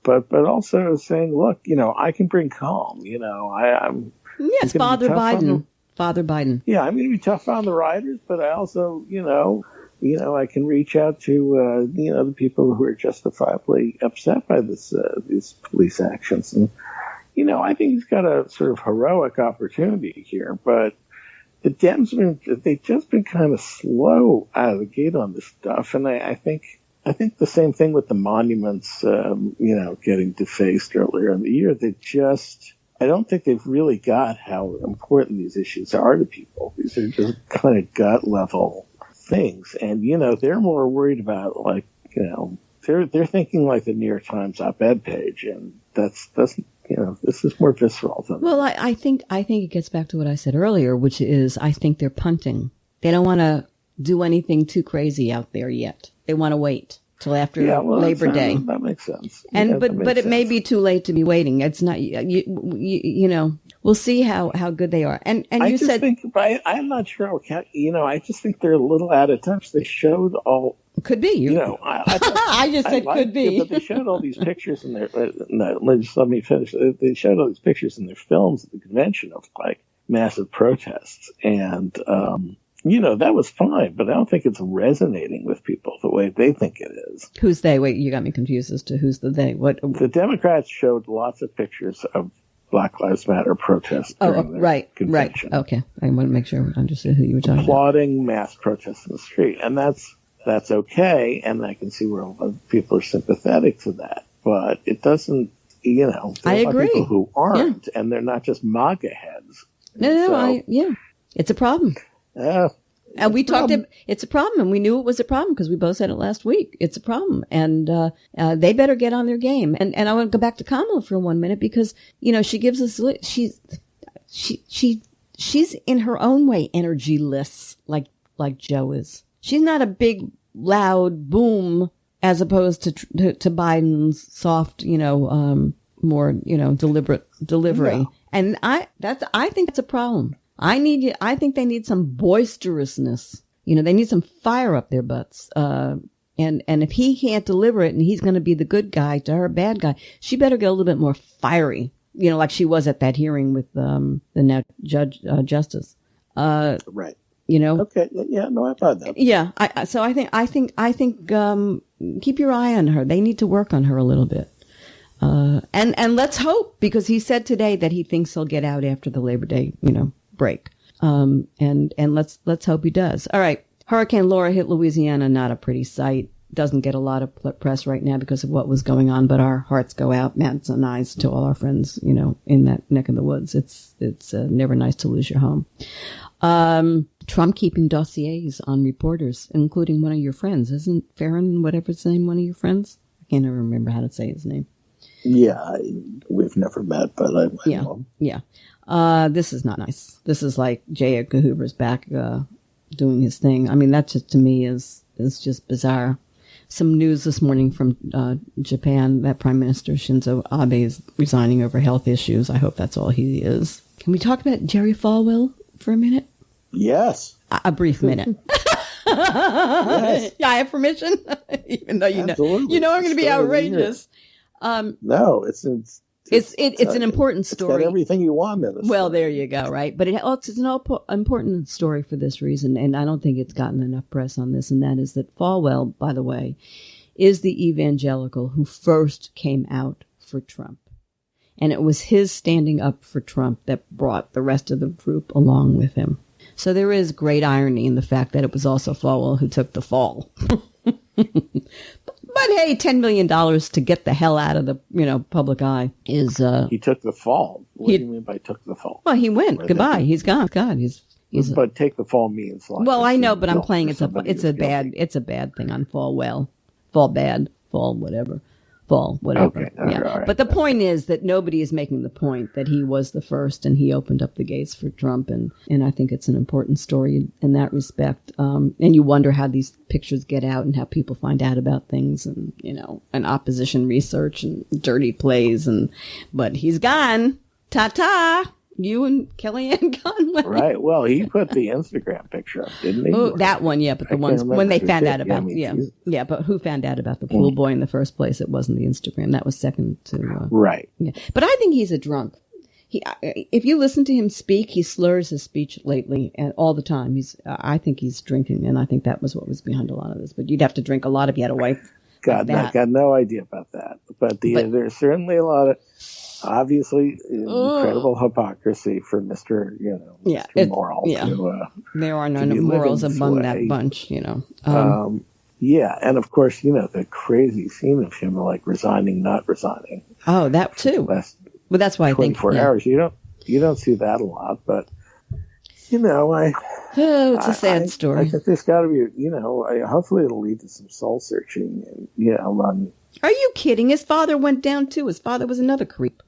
but also saying, look, I can bring calm, I'm. Yes, Father Biden. Father Biden. Yeah, I'm going to be tough on the rioters, but I also, I can reach out to, the people who are justifiably upset by these police actions. And, I think he's got a sort of heroic opportunity here, but the Dems, they've just been kind of slow out of the gate on this stuff. And I think the same thing with the monuments, getting defaced earlier in the year. I don't think they've really got how important these issues are to people. These are just kind of gut level things. And, they're more worried about, they're thinking like the New York Times op-ed page. And that's this is more visceral than that. Well, I think it gets back to what I said earlier, which is I think they're punting. They don't want to do anything too crazy out there yet. They want to wait. till after Labor Day. That makes sense. And but it may be too late to be waiting. It's not you know. We'll see how good they are. And you said I'm not sure. I just think they're a little out of touch. They showed all. Could be. I just said could be. But they showed all these pictures in their. Let me finish. They showed all these pictures in their films at the convention of like massive protests, and that was fine. But I don't think it's resonating with people the way they think it is. Who's they? Wait, you got me confused as to who's the they. What? The Democrats showed lots of pictures of Black Lives Matter protests during the convention. Right. Okay. I want to make sure I understood who you were talking about. Applauding mass protests in the street. And that's okay. And I can see where a lot of people are sympathetic to that. But it doesn't, there are I agree. people who aren't, and they're not just MAGA heads. It's a problem. And we talked about it's a problem, and we knew it was a problem because we both said it last week. It's a problem, and they better get on their game. And I want to go back to Kamala for 1 minute because she gives us she's in her own way energyless, like Joe is. She's not a big loud boom as opposed to Biden's soft, more deliberate delivery. Yeah. And I think that's a problem. I think they need some boisterousness. They need some fire up their butts. And if he can't deliver it and he's going to be the good guy to her bad guy, she better get a little bit more fiery, like she was at that hearing with, the now justice. Right. Okay. Yeah. No, I thought that. Yeah. I think, keep your eye on her. They need to work on her a little bit. And let's hope, because he said today that he thinks he'll get out after the Labor Day, break. And let's hope he does. All right. Hurricane Laura hit Louisiana. Not a pretty sight. Doesn't get a lot of press right now because of what was going on, but our hearts go out, Matt's and I's, to all our friends, in that neck of the woods. It's never nice to lose your home. Trump keeping dossiers on reporters, including one of your friends. Isn't Farron, whatever his name, one of your friends? I can't ever remember how to say his name. Yeah, we've never met, but I know him. Yeah. This is not nice. This is like J. Edgar Hoover's back doing his thing. I mean, that just to me is just bizarre. Some news this morning from Japan that Prime Minister Shinzo Abe is resigning over health issues. I hope that's all he is. Can we talk about Jerry Falwell for a minute? Yes. A brief minute. Yes. Yeah, I have permission, even though I'm going to be outrageous. No, it's an important story. It's got everything you want in it. Well, there you go, right? But it's an important story for this reason, and I don't think it's gotten enough press on this, and that is that Falwell, by the way, is the evangelical who first came out for Trump. And it was his standing up for Trump that brought the rest of the group along with him. So there is great irony in the fact that it was also Falwell who took the fall. But hey, $10 million to get the hell out of the public eye is. He took the fall. What do you mean by took the fall? Well, he went. Goodbye. He's gone. God, he's. But take the fall means like. Well, I know, but I'm playing. It's a bad thing on fall whatever. Okay, yeah. Right. But the point is that nobody is making the point that he was the first and he opened up the gates for Trump. And I think it's an important story in that respect. And you wonder how these pictures get out and how people find out about things and, and opposition research and dirty plays. But he's gone. Ta-ta. You and Kellyanne Conway. Right. Well, he put the Instagram picture up, didn't he? Oh, that one, yeah. But the ones when they found out about, yeah. But who found out about the pool boy in the first place? It wasn't the Instagram. That was second to. Right. Yeah. But I think he's a drunk. If you listen to him speak, he slurs his speech lately and all the time. I think he's drinking, and I think that was what was behind a lot of this. But you'd have to drink a lot if you had a wife. God, I got no idea about that. But there's certainly a lot of. Obviously, incredible hypocrisy for Mr. Moral. Yeah. There are no morals among that bunch, Yeah, and of course, the crazy scene of him like resigning, not resigning. Oh, that too. Well, that's why I think 24 hours. You don't see that a lot, but it's a sad story. I think there's got to be, hopefully it'll lead to some soul searching, and Are you kidding? His father went down too. His father was another creep.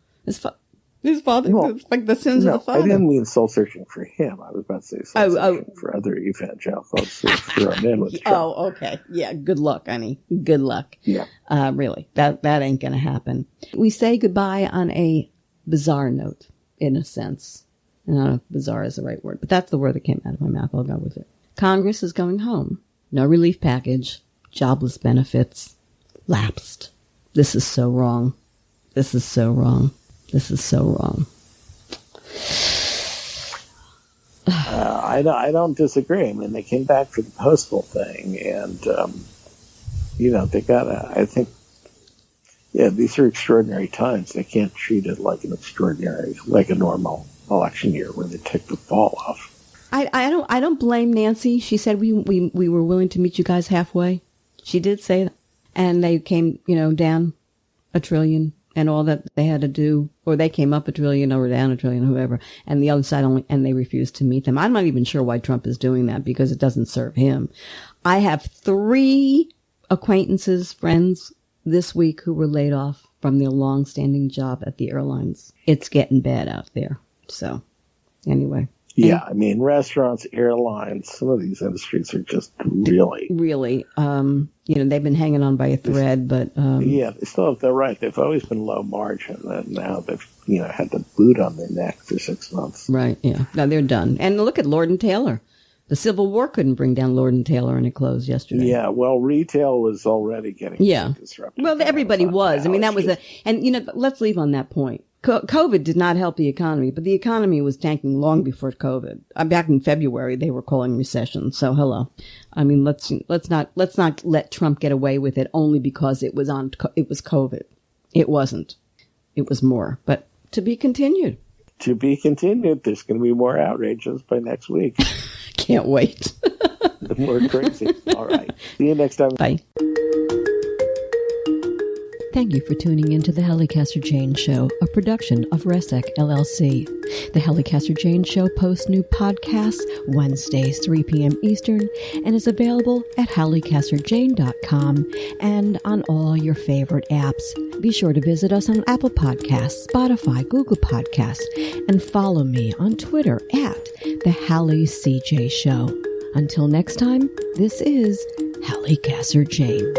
His father, like the sins of the father. I didn't mean soul searching for him. I was about to say soul searching for other evangelicals who threw him in with Trump. Oh, okay. Yeah, good luck, honey. Good luck. Yeah. Really, that ain't going to happen. We say goodbye on a bizarre note, in a sense. I don't know if bizarre is the right word, but that's the word that came out of my mouth. I'll go with it. Congress is going home. No relief package. Jobless benefits. Lapsed. This is so wrong. This is so wrong. This is so wrong. I don't disagree. I mean, they came back for the postal thing, and they gotta. I think, these are extraordinary times. They can't treat it like like a normal election year where they take the fall off. I don't blame Nancy. She said we were willing to meet you guys halfway. She did say that, and they came down $1 trillion. And all that they had to do, or they came up $1 trillion or down $1 trillion, whoever, and the other side and they refused to meet them. I'm not even sure why Trump is doing that because it doesn't serve him. I have 3 acquaintances, friends this week who were laid off from their long-standing job at the airlines. It's getting bad out there. So, anyway. Yeah, I mean, restaurants, airlines, some of these industries are just really. They've been hanging on by a thread, but. They're right. They've always been low margin, and now they've, had the boot on their neck for 6 months. Right, yeah. Now they're done. And look at Lord and Taylor. The Civil War couldn't bring down Lord and Taylor, and it closed yesterday. Yeah, well, retail was already getting disrupted. Well, everybody was. I mean, that was let's leave on that point. COVID did not help the economy, but the economy was tanking long before COVID. Back in February, they were calling recession. So hello. I mean, let's not let Trump get away with it only because it was COVID. It wasn't. It was more, but to be continued. To be continued. There's going to be more outrages by next week. Can't wait. More crazy. All right. See you next time. Bye. Thank you for tuning in to the Halli Casser-Jayne Show, a production of Resec LLC. The Halli Casser-Jayne Show posts new podcasts Wednesdays, 3 p.m. Eastern, and is available at hallicasserjayne.com and on all your favorite apps. Be sure to visit us on Apple Podcasts, Spotify, Google Podcasts, and follow me on Twitter at The Halli CJ Show. Until next time, this is Halli Casser-Jayne.